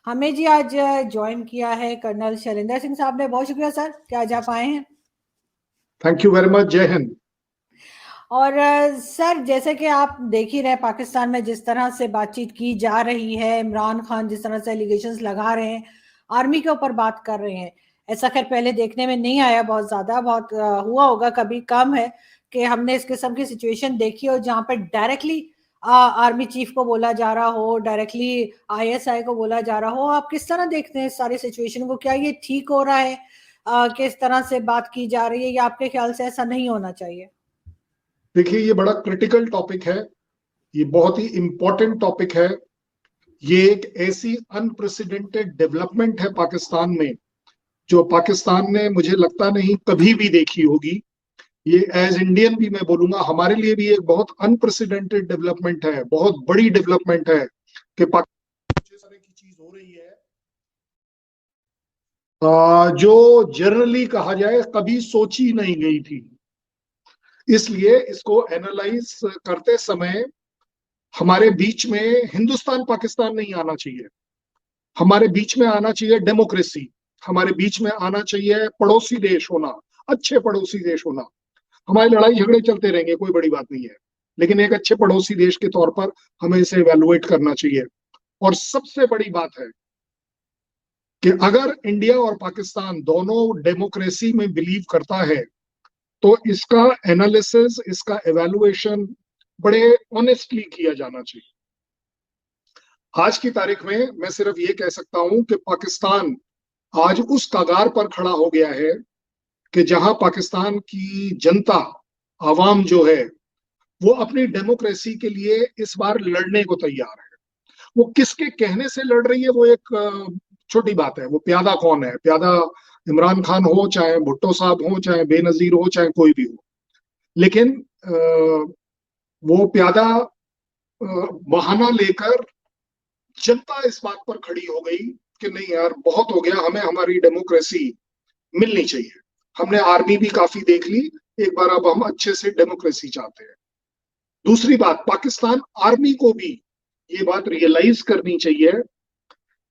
हमें जी आज ज्वाइन किया है कर्नल शैलेंद्र सिंह साहब ने। बहुत शुक्रिया सर कि आज आप आए हैं। Thank you very much. जय हिंद। और सर, जैसे कि आप देख ही रहे हैं पाकिस्तान में जिस तरह से बातचीत की जा रही है, इमरान खान जिस तरह से एलिगेशंस लगा रहे हैं, आर्मी के ऊपर बात कर रहे हैं, ऐसा खैर पहले देखने में नहीं आया। बहुत ज्यादा बहुत हुआ होगा, कभी कम है कि हमने इस किस्म की सिचुएशन देखी हो जहां पर डायरेक्टली आर्मी चीफ को बोला जा रहा हो, डायरेक्टली आईएसआई को बोला जा रहा हो। आप किस तरह देखते हैं इस सारी सिचुएशन को? क्या ये ठीक हो रहा है कि इस तरह से बात की जा रही है, या आपके ख्याल से ऐसा नहीं होना चाहिए? देखिए, ये बड़ा क्रिटिकल टॉपिक है। ये बहुत ही इंपॉर्टेंट टॉपिक है। ये एक ऐसी अनप्रेसिडेंटेड डेवलपमेंट है पाकिस्तान में, जो पाकिस्तान ने मुझे लगता नहीं कभी भी देखी होगी। ये एज इंडियन भी मैं बोलूंगा, हमारे लिए भी एक बहुत अनप्रेसिडेंटेड डेवलपमेंट है, बहुत बड़ी डेवलपमेंट है कि पाकिस्तान में जिस तरह की चीज हो रही है, जो जनरली कहा जाए कभी सोची नहीं गई थी। इसलिए इसको एनालाइज करते समय हमारे बीच में हिंदुस्तान पाकिस्तान नहीं आना चाहिए। हमारे बीच में आना चाहिए डेमोक्रेसी। हमारे बीच में आना चाहिए पड़ोसी देश होना, अच्छे पड़ोसी देश होना। हमारी लड़ाई झगड़े चलते रहेंगे, कोई बड़ी बात नहीं है, लेकिन एक अच्छे पड़ोसी देश के तौर पर हमें इसे इवेलुएट करना चाहिए। और सबसे बड़ी बात है कि अगर इंडिया और पाकिस्तान दोनों डेमोक्रेसी में बिलीव करता है, तो इसका एनालिसिस, इसका एवेलुएशन बड़े ऑनेस्टली किया जाना चाहिए। आज की तारीख में मैं सिर्फ ये कह सकता हूं कि पाकिस्तान आज उस कगार पर खड़ा हो गया है कि जहां पाकिस्तान की जनता, आवाम जो है, वो अपनी डेमोक्रेसी के लिए इस बार लड़ने को तैयार है। वो किसके कहने से लड़ रही है वो एक छोटी बात है। वो प्यादा कौन है? प्यादा इमरान खान हो, चाहे भुट्टो साहब हो, चाहे बेनजीर हो, चाहे कोई भी हो, लेकिन वो प्यादा बहाना लेकर जनता इस बात पर खड़ी हो गई कि नहीं यार, बहुत हो गया, हमें हमारी डेमोक्रेसी मिलनी चाहिए। हमने आर्मी भी काफी देख ली, एक बार अब हम अच्छे से डेमोक्रेसी चाहते हैं। दूसरी बात, पाकिस्तान आर्मी को भी ये बात रियलाइज करनी चाहिए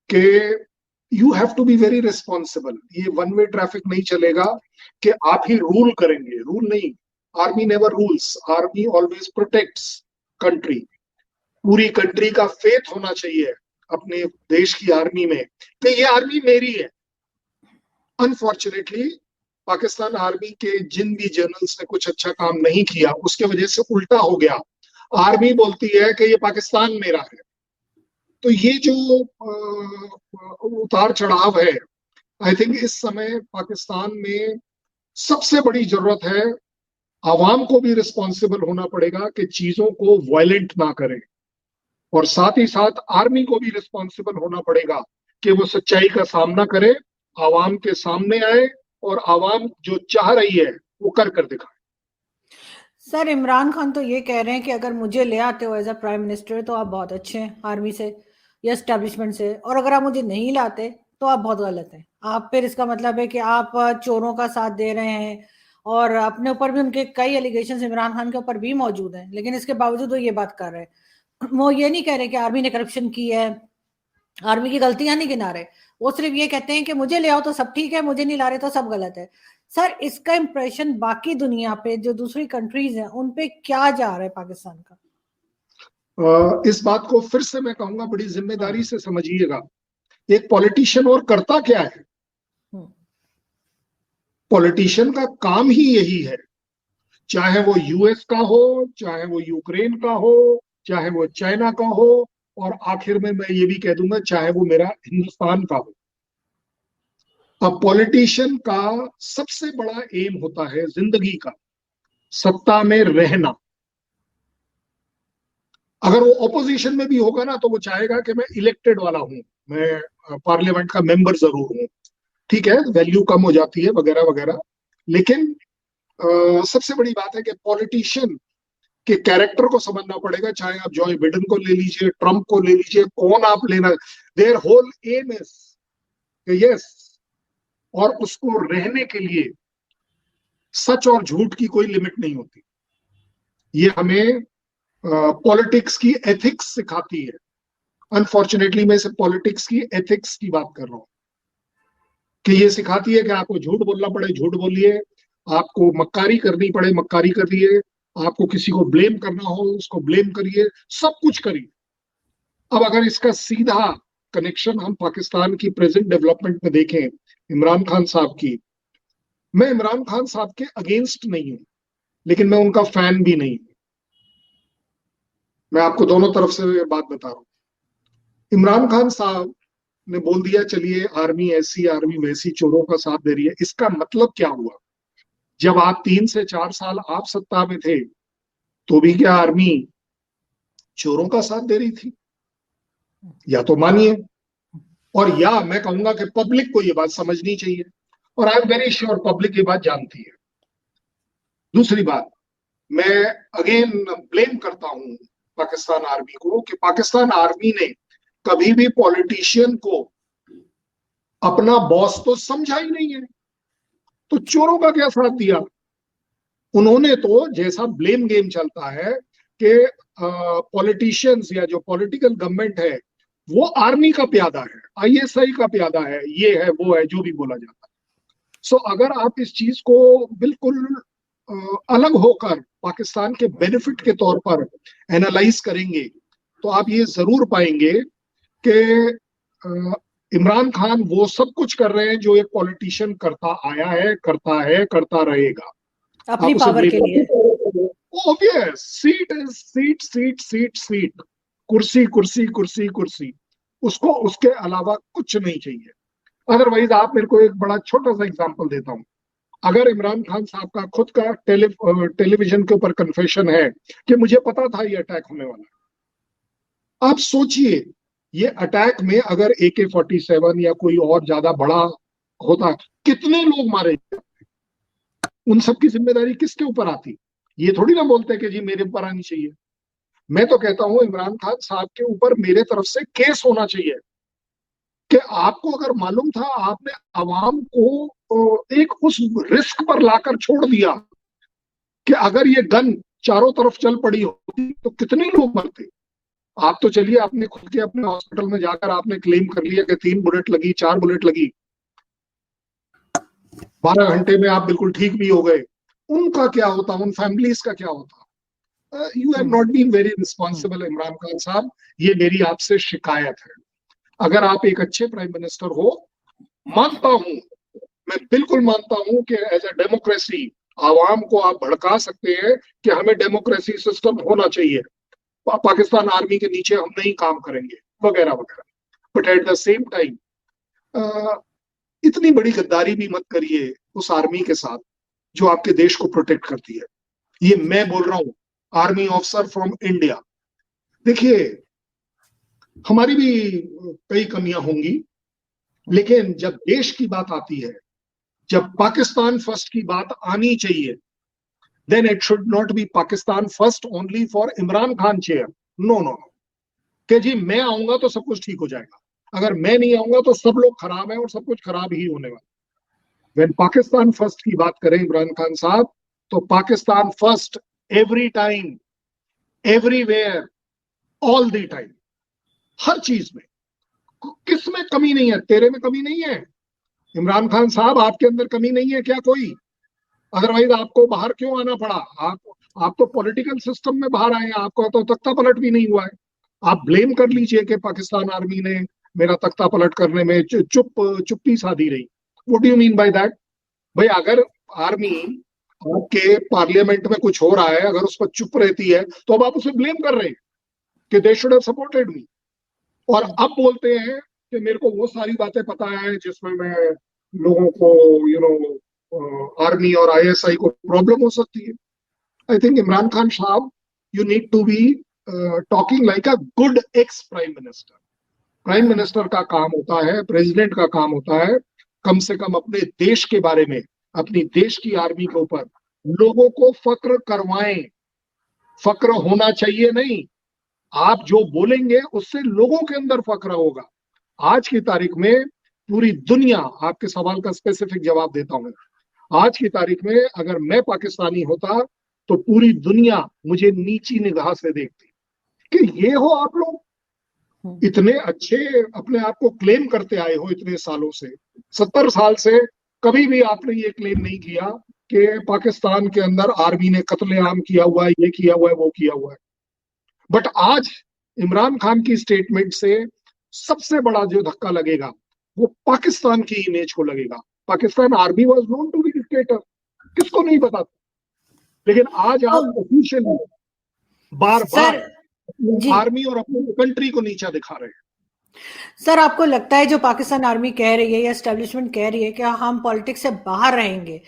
कि you have to be very responsible. ये वन वे ट्रैफिक नहीं चलेगा कि आप ही रूल करेंगे। रूल नहीं, army never rules, army always protects country. पूरी कंट्री का फेथ होना चाहिए अपने देश की आर्मी में कि ये आर्मी मेरी है। अनफॉर्चुनेटली पाकिस्तान आर्मी के जिन भी जनरल्स ने कुछ अच्छा काम नहीं किया, उसके वजह से उल्टा हो गया। आर्मी बोलती है कि ये पाकिस्तान मेरा है। तो ये जो उतार चढ़ाव है, आई थिंक इस समय पाकिस्तान में सबसे बड़ी जरूरत है, आवाम को भी रिस्पॉन्सिबल होना पड़ेगा कि चीजों को वायलेंट ना करे, और साथ ही साथ आर्मी को भी रिस्पॉन्सिबल होना पड़ेगा कि वो सच्चाई का सामना करे, आवाम के सामने आए और आवाम जो चाह रही है वो कर दिखाए। सर, इमरान खान तो ये कह रहे हैं कि अगर मुझे ले आते हो एज अ प्राइम मिनिस्टर तो आप बहुत अच्छे हैं आर्मी से या एस्टेब्लिशमेंट से, और अगर आप मुझे नहीं लाते तो आप बहुत गलत हैं। आप फिर इसका मतलब है कि आप चोरों का साथ दे रहे हैं, और अपने ऊपर भी उनके कई एलिगेशन इमरान खान के ऊपर भी मौजूद हैं, लेकिन इसके बावजूद वो ये बात कर रहे हैं। वो ये नहीं कह रहे कि आर्मी ने करप्शन की है, आर्मी की गलतियां नहीं गिना रहे। वो सिर्फ ये कहते हैं कि मुझे ले आओ तो सब ठीक है, मुझे नहीं ला रहे तो सब गलत है। सर, इसका इंप्रेशन बाकी दुनिया पे जो दूसरी कंट्रीज हैं उन पे क्या जा रहा है पाकिस्तान का? इस बात को फिर से मैं कहूंगा, बड़ी जिम्मेदारी से समझिएगा। एक पॉलिटिशियन और करता क्या है? पॉलिटिशियन का काम ही यही है, चाहे वो यूएस का हो, चाहे वो यूक्रेन का हो, चाहे वो चाइना का हो, और आखिर में मैं ये भी कह दूंगा चाहे वो मेरा हिंदुस्तान का हो। अब पॉलिटिशियन का सबसे बड़ा एम होता है जिंदगी का सत्ता में रहना। अगर वो ऑपोजिशन में भी होगा ना, तो वो चाहेगा कि मैं इलेक्टेड वाला हूं, मैं पार्लियामेंट का मेंबर जरूर हूं। ठीक है, वैल्यू कम हो जाती है वगैरह वगैरह, लेकिन सबसे बड़ी बात है कि पॉलिटिशियन के कैरेक्टर को समझना पड़ेगा। चाहे आप जॉय बिडेन को ले लीजिए, ट्रंप को ले लीजिए, कौन आप लेना, their whole aim is yes. और उसको रहने के लिए सच और झूठ की कोई लिमिट नहीं होती। ये हमें पॉलिटिक्स की एथिक्स सिखाती है। अनफॉर्चुनेटली मैं सिर्फ पॉलिटिक्स की, एथिक्स की बात कर रहा हूं, कि ये सिखाती है कि आपको झूठ बोलना पड़े झूठ बोलिए, आपको मक्कारी करनी पड़े मक्कारी करिए, आपको किसी को ब्लेम करना हो उसको ब्लेम करिए, सब कुछ करिए। अब अगर इसका सीधा कनेक्शन हम पाकिस्तान की प्रेजेंट डेवलपमेंट में देखें, इमरान खान साहब की, मैं इमरान खान साहब के अगेंस्ट नहीं हूं, लेकिन मैं उनका फैन भी नहीं हूं। मैं आपको दोनों तरफ से बात बता रहा हूं। इमरान खान साहब ने बोल दिया चलिए आर्मी ऐसी आर्मी वैसी चोरों का साथ दे रही है, इसका मतलब क्या हुआ? जब आप 3 से 4 साल आप सत्ता में थे तो भी क्या आर्मी चोरों का साथ दे रही थी? या तो मानिए, और या मैं कहूंगा कि पब्लिक को ये बात समझनी चाहिए, और I am very sure public ये बात जानती है। दूसरी बात, मैं अगेन ब्लेम करता हूं पाकिस्तान आर्मी को, कि पाकिस्तान आर्मी ने कभी भी पॉलिटिशियन को अपना बॉस तो समझा ही नहीं है, तो चोरों का क्या साथ दिया? उन्होंने तो, जैसा ब्लेम गेम चलता है कि पॉलिटिशियंस या जो पॉलिटिकल गवर्नमेंट है वो आर्मी का प्यादा है, आईएसआई का प्यादा है, ये है वो है, जो भी बोला जाता है। सो अगर आप इस चीज को बिल्कुल अलग होकर पाकिस्तान के बेनिफिट के तौर पर एनालाइज करेंगे तो आप ये जरूर पाएंगे कि इमरान खान वो सब कुछ कर रहे हैं जो एक पॉलिटिशियन करता आया है, करता रहेगा। अपनी आप उसे पावर के लिए। Obvious, seat is seat seat seat seat, कुर्सी कुर्सी कुर्सी कुर्सी, उसको उसके अलावा कुछ नहीं चाहिए। अदरवाइज आप मेरे को एक बड़ा छोटा सा एग्जांपल देता हूं। अगर इमरान खान साहब का खुद का टेलीविजन के ऊपर कन्फेशन है कि मुझे पता था ये अटैक होने वाला है, आप सोचिए ये अटैक में अगर AK-47 या कोई और ज्यादा बड़ा होता, कितने लोग मारे जाते? उन सब की जिम्मेदारी किसके ऊपर आती? ये थोड़ी ना बोलते कि जी मेरे ऊपर आनी चाहिए। मैं तो कहता हूं इमरान खान साहब के ऊपर मेरे तरफ से केस होना चाहिए कि आपको अगर मालूम था, आपने आवाम को एक उस रिस्क पर लाकर छोड़ दिया कि अगर ये गन चारों तरफ चल पड़ी होती तो कितने लोग मरते। आप तो चलिए आपने खुद के अपने हॉस्पिटल में जाकर आपने क्लेम कर लिया कि 3 बुलेट लगी, 4 बुलेट लगी, 12 घंटे में आप बिल्कुल ठीक भी हो गए। उनका क्या होता, उन फैमिलीज का क्या होता? You have not been very responsible Imran Khan साहब, ये मेरी आपसे शिकायत है। अगर आप एक अच्छे प्राइम मिनिस्टर हो, मानता हूं, मैं बिल्कुल मानता हूं कि एज ए डेमोक्रेसी आवाम को आप भड़का सकते हैं कि हमें डेमोक्रेसी सिस्टम होना चाहिए, पाकिस्तान आर्मी के नीचे हम नहीं काम करेंगे, वगैरह वगैरह। But at the same time इतनी बड़ी गद्दारी भी मत करिए उस आर्मी के साथ जो आपके देश को प्रोटेक्ट करती है। ये मैं बोल रहा हूं, आर्मी ऑफिसर फ्रॉम इंडिया। देखिए हमारी भी कई कमियां होंगी, लेकिन जब देश की बात आती है, जब पाकिस्तान फर्स्ट की बात आनी चाहिए, then it should not be Pakistan first only for Imran Khan chair. No no no, कि जी मैं आऊंगा तो सब कुछ ठीक हो जाएगा, अगर मैं नहीं आऊंगा तो सब लोग खराब है और सब कुछ खराब ही होने वाला। व्हेन पाकिस्तान फर्स्ट की बात करें इमरान खान साहब, तो Pakistan first every time, everywhere, all the time, हर चीज में। किस में कमी नहीं है? तेरे में कमी नहीं है इमरान खान साहब, आपके अंदर कमी नहीं है क्या कोई? अदरवाइज आपको बाहर क्यों आना पड़ा? आप तो पॉलिटिकल सिस्टम में बाहर आए हैं, आपका तो तख्ता पलट भी नहीं हुआ है। आप ब्लेम कर लीजिए कि पाकिस्तान आर्मी ने मेरा तख्ता पलट करने में चुप्पी साधी रही। What do you mean by that? भाई अगर आर्मी आपके पार्लियामेंट में कुछ हो रहा है, अगर उस पर चुप रहती है तो अब आप उसे ब्लेम कर रहे हैं कि they should have supported me, और अब बोलते हैं कि मेरे को वो सारी बातें पता है जिसमें मैं लोगों को आर्मी और आईएसआई को प्रॉब्लम हो सकती है। आई थिंक इमरान खान साहब, you need to be talking like a good ex prime minister. Prime minister का काम होता है, प्रेसिडेंट का काम होता है, कम से कम अपने देश के बारे में, अपनी देश की आर्मी के ऊपर लोगों को फक्र करवाएं। फक्र होना चाहिए नहीं, आप जो बोलेंगे उससे लोगों के अंदर फक्र होगा। आज की तारीख में पूरी दुनिया, आपके सवाल का स्पेसिफिक जवाब देता हूं, आज की तारीख में अगर मैं पाकिस्तानी होता तो पूरी दुनिया मुझे नीची निगाह से देखती कि ये हो आप लोग, इतने अच्छे अपने आप को क्लेम करते आए हो इतने सालों से, 70 साल से कभी भी आपने ये क्लेम नहीं किया कि पाकिस्तान के अंदर आर्मी ने कत्लेआम किया हुआ है, ये किया हुआ है, वो किया हुआ है। बट आज इमरान खान की स्टेटमेंट से सबसे बड़ा जो धक्का लगेगा वो पाकिस्तान की इमेज को लगेगा। Pakistan army was known to be dictator, किसको नहीं पता था, लेकिन आज आप ऑफिशियली बार सर बार जी आर्मी और अपनी कंट्री को नीचा दिखा रहे हैं। सर, आपको लगता है जो पाकिस्तान आर्मी कह रही है या एस्टेब्लिशमेंट कह रही है कि हम पॉलिटिक्स से बाहर रहेंगे,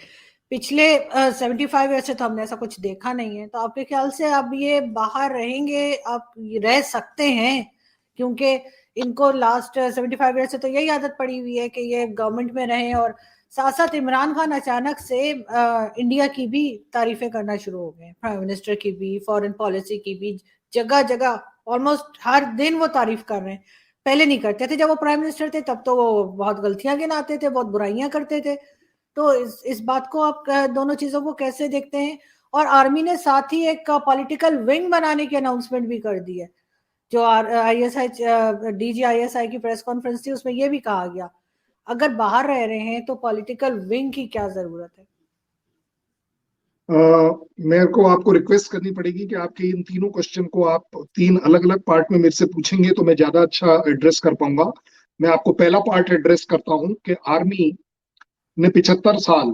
पिछले 75 ईयर से तो हमने ऐसा कुछ देखा नहीं है, तो आपके ख्याल से अब ये बाहर रहेंगे, आप रह सकते हैं? क्योंकि इनको लास्ट 75 ईयर से तो यही आदत पड़ी हुई है कि ये गवर्नमेंट में रहें, और साथ साथ इमरान खान अचानक से इंडिया की भी तारीफें करना शुरू हो गए, प्राइम मिनिस्टर की भी, फॉरेन पॉलिसी की भी, जगह जगह ऑलमोस्ट हर दिन वो तारीफ कर रहे हैं। पहले नहीं करते थे, जब वो प्राइम मिनिस्टर थे तब तो वो बहुत गलतियां गिनाते थे, बहुत बुराइयां करते थे। तो इस बात को आप दोनों चीजों को कैसे देखते हैं? और आर्मी ने साथ ही एक पॉलिटिकल विंग बनाने की अनाउंसमेंट भी कर दी है, जो आईएसआई DGISI की प्रेस कॉन्फ्रेंस थी, उसमें यह भी कहा गया अगर बाहर रह रहे हैं तो पॉलिटिकल विंग की क्या जरूरत है? मेरे को आपको रिक्वेस्ट करनी पड़ेगी कि आपके इन तीनों क्वेश्चन को आप 3 अलग-अलग पार्ट में मेरे से पूछेंगे तो मैं ज्यादा अच्छा एड्रेस कर पाऊंगा। मैं आपको पहला पार्ट एड्रेस करता हूं कि आर्मी ने 75 साल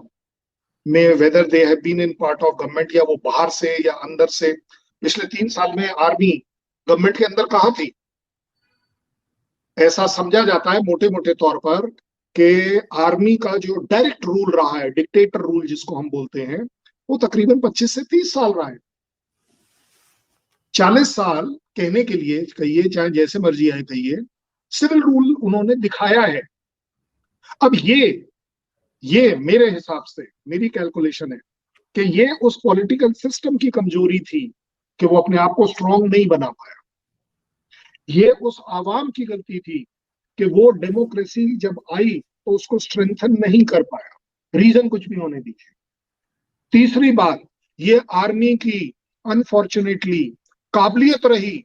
में, whether they have been in part of government या वो बाहर से या अंदर से, पिछले 3 साल में आर्मी गवर्नमेंट के अंदर कहाँ थी? ऐसा समझा जाता है मोटे मोटे तौर पर कि आर्मी का जो डायरेक्ट रूल रहा है, डिक्टेटर रूल जिसको हम बोलते हैं, वो तकरीबन 25 से 30 साल रहा है। 40 साल कहने के लिए कहिए, चाहे जैसे मर्जी आए कहिए, सिविल रूल उन्होंने दिखाया है। अब ये मेरे हिसाब से, मेरी कैलकुलेशन है कि ये उस पॉलिटिकल सिस्टम की कमजोरी थी कि वो अपने आप को स्ट्रांग नहीं बना पाया। ये उस आवाम की गलती थी कि वो डेमोक्रेसी जब आई तो उसको स्ट्रेंथन नहीं कर पाया। रीजन कुछ भी होने दीजिए। तीसरी बात, ये आर्मी की अनफॉर्चुनेटली काबिलियत रही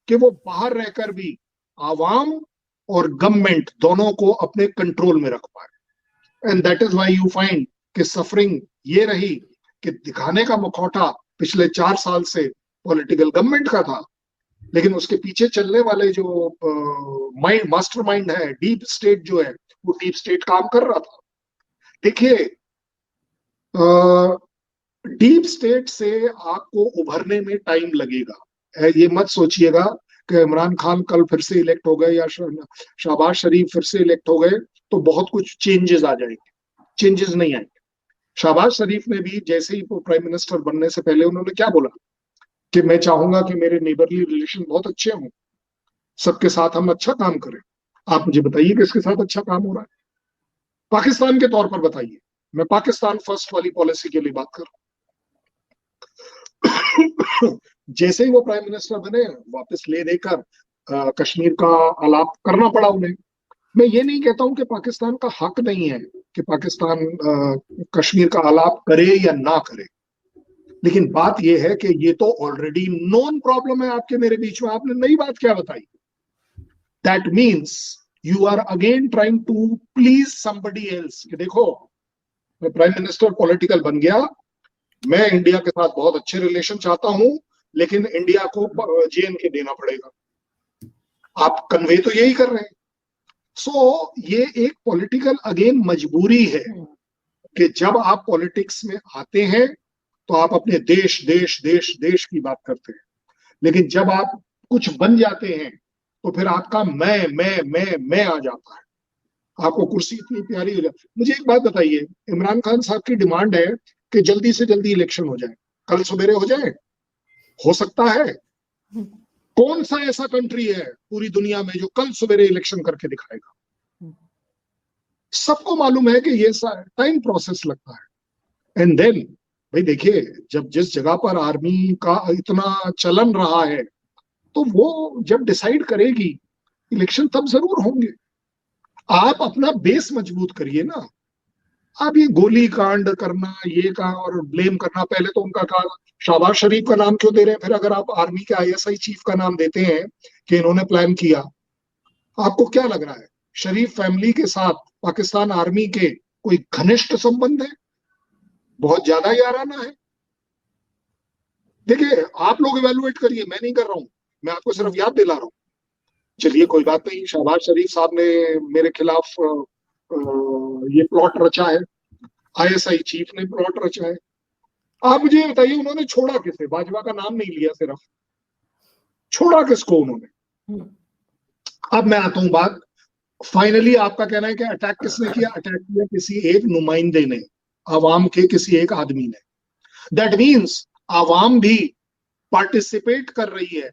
कि वो बाहर रहकर भी आवाम और गवर्नमेंट दोनों को अपने कंट्रोल में रख पाए। And that is why you find कि सफरिंग ये रही कि दिखाने का मुखौटा पिछले 4 साल से पॉलिटिकल गवर्नमेंट का था, लेकिन उसके पीछे चलने वाले जो माइंड, मास्टर माइंड है, डीप स्टेट जो है, वो डीप स्टेट काम कर रहा था। देखिए, डीप स्टेट से आपको उभरने में टाइम लगेगा। ये मत सोचिएगा कि इमरान खान कल फिर से इलेक्ट हो गए या शहबाज शरीफ फिर से इलेक्ट हो गए तो बहुत कुछ चेंजेस आ जाएंगे। चेंजेस नहीं आएंगे। शहबाज शरीफ ने भी जैसे ही प्राइम मिनिस्टर बनने से पहले उन्होंने क्या बोला कि मैं चाहूंगा कि मेरे नेबरली रिलेशन बहुत अच्छे हों, सबके साथ हम अच्छा काम करें। आप मुझे बताइए किसके साथ अच्छा काम हो रहा है? पाकिस्तान के तौर पर बताइए। मैं पाकिस्तान फर्स्ट वाली पॉलिसी के लिए बात कर रहा हूं। जैसे ही वो प्राइम मिनिस्टर बने, वापस ले देकर कश्मीर का आलाप करना पड़ा उन्हें। मैं ये नहीं कहता हूं कि पाकिस्तान का हक नहीं है कि पाकिस्तान कश्मीर का आलाप करे या ना करे, लेकिन बात यह है कि ये तो ऑलरेडी नोन प्रॉब्लम है आपके मेरे बीच में। आपने नई बात क्या बताई? That means you are again trying to please somebody else कि देखो, मैं प्राइम मिनिस्टर पॉलिटिकल बन गया, मैं इंडिया के साथ बहुत अच्छे रिलेशन चाहता हूं, लेकिन इंडिया को JNK देना पड़ेगा। आप कन्वे तो यही कर रहे हैं। सो ये एक पॉलिटिकल अगेन मजबूरी है कि जब आप पॉलिटिक्स में आते हैं तो आप अपने देश देश देश देश की बात करते हैं, लेकिन जब आप कुछ बन जाते हैं तो फिर आपका मैं आ जाता है। आपको कुर्सी इतनी प्यारी हो जाती। मुझे एक बात बताइए, इमरान खान साहब की डिमांड है कि जल्दी से जल्दी इलेक्शन हो जाए, कल सवेरे हो जाए, हो सकता है? कौन सा ऐसा कंट्री है पूरी दुनिया में जो कल सवेरे इलेक्शन करके दिखाएगा? सबको मालूम है कि ये टाइम प्रोसेस लगता है। एंड देन भाई देखिए, जब जिस जगह पर आर्मी का इतना चलन रहा है तो वो जब डिसाइड करेगी इलेक्शन तब जरूर होंगे। आप अपना बेस मजबूत करिए ना। आप ये गोली कांड करना, ये का और ब्लेम करना, पहले तो उनका कहा शहबाज शरीफ का नाम क्यों दे रहे हैं? फिर अगर आप आर्मी के ISI चीफ का नाम देते हैं कि इन्होंने प्लान किया, आपको क्या लग रहा है, शरीफ फैमिली के साथ पाकिस्तान आर्मी के कोई घनिष्ठ संबंध है? बहुत ज्यादा याराना है। देखिए, आप लोग इवेलुएट करिए, मैं नहीं कर रहा हूं, मैं आपको सिर्फ याद दिला रहा हूं। चलिए कोई बात नहीं, शहबाज शरीफ साहब ने मेरे खिलाफ ये प्लॉट रचा है, आईएसआई चीफ ने प्लॉट रचा है। आप मुझे बताइए, उन्होंने छोड़ा किसे? भाजपा का नाम नहीं लिया, सिर्फ छोड़ा किसको उन्होंने? अब मैं आता हूं बात, फाइनली आपका कहना है कि अटैक किसने किया? अटैक किया किसी एक नुमाइंदे ने, आवाम के किसी एक आदमी ने। दैट मीन्स आवाम भी पार्टिसिपेट कर रही है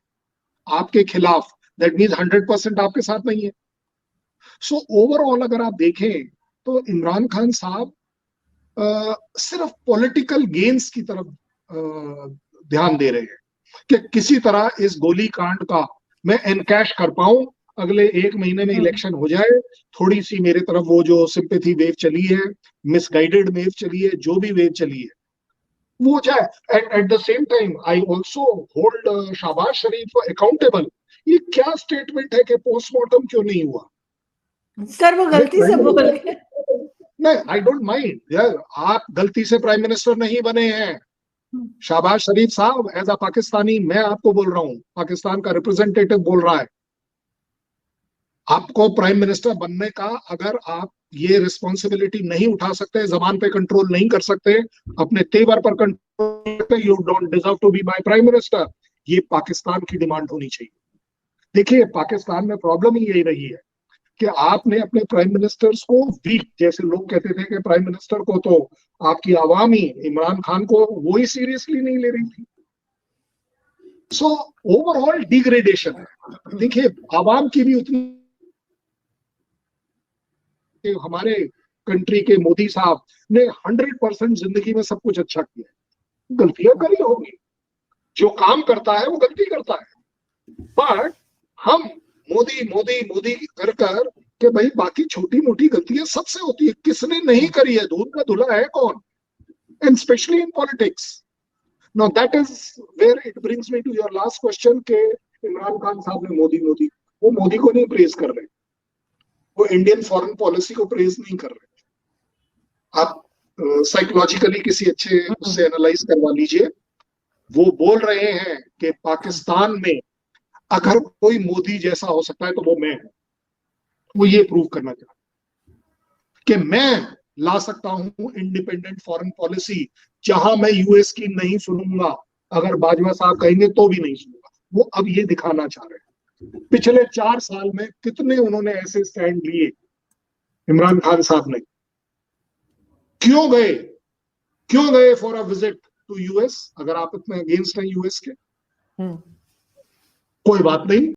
आपके खिलाफ। दैट मीन्स 100% आपके साथ नहीं है। सो ओवरऑल अगर आप देखें तो इमरान खान साहब सिर्फ पॉलिटिकल गेन्स की तरफ ध्यान दे रहे हैं कि किसी तरह इस गोली कांड का मैं एनकैश कर पाऊं, अगले 1 महीने में इलेक्शन हो जाए, थोड़ी सी मेरे तरफ वो जो सिंपैथी वेव चली है, मिसगाइडेड वेव चली है, जो भी वेव चली है वो हो जाए। At the same time I also hold Shahbaz Sharif accountable. ये क्या स्टेटमेंट है कि पोस्टमार्टम क्यों नहीं हुआ? सर वो गलती से बोल गए। नहीं, आई डोंट माइंड यार, आप गलती से प्राइम मिनिस्टर नहीं बने हैं। शहबाज शरीफ साहब एज अ पाकिस्तानी, मैं आपको बोल रहा हूं, पाकिस्तान का रिप्रेजेंटेटिव बोल रहा है, आपको प्राइम मिनिस्टर बनने का अगर आप ये रिस्पॉन्सिबिलिटी नहीं उठा सकते, जबान पे कंट्रोल नहीं कर सकते, अपने तेवर पर कंट्रोल करते, you don't deserve to be my prime minister. ये पाकिस्तान की डिमांड होनी चाहिए। देखिए, पाकिस्तान में प्रॉब्लम ही यही रही है कि आपने अपने प्राइम मिनिस्टर्स को वीक, जैसे लोग कहते थे कि प्राइम मिनिस्टर को तो आपकी आवाम ही, इमरान खान को वो ही सीरियसली नहीं ले रही थी। सो ओवरऑल डिग्रेडेशन है। देखिए, आवाम की भी उतनी, हमारे कंट्री के मोदी साहब ने 100% जिंदगी में सब कुछ अच्छा किया, गलतियां करी होगी, जो काम करता है वो गलती करता है, बट हम मोदी मोदी मोदी कर कर के भाई बाकी छोटी मोटी गलतियां सबसे होती है, किसने नहीं करी है? दूध का धुला है कौन? And specially in politics. Now that is where it brings me to your last question के इमरान खान साहब ने मोदी मोदी, वो मोदी को नहीं प्रेज कर रहे, वो इंडियन फॉरेन पॉलिसी को प्रेज नहीं कर रहे। आप साइकोलॉजिकली किसी अच्छे उससे एनालाइज करवा लीजिए। वो बोल रहे हैं कि पाकिस्तान में अगर कोई मोदी जैसा हो सकता है तो वो मैं हूं। वो ये प्रूव करना चाहता कि मैं ला सकता हूं इंडिपेंडेंट फॉरेन पॉलिसी, जहां मैं यूएस की नहीं सुनूंगा, अगर बाजवा साहब कहेंगे तो भी नहीं सुनूंगा। वो अब ये दिखाना चाह रहे हैं। पिछले 4 साल में कितने उन्होंने ऐसे स्टैंड लिए इमरान खान साहब ने? क्यों गए for a visit to US? अगर आप इतने अगेंस्ट हैं यूएस के, कोई बात नहीं,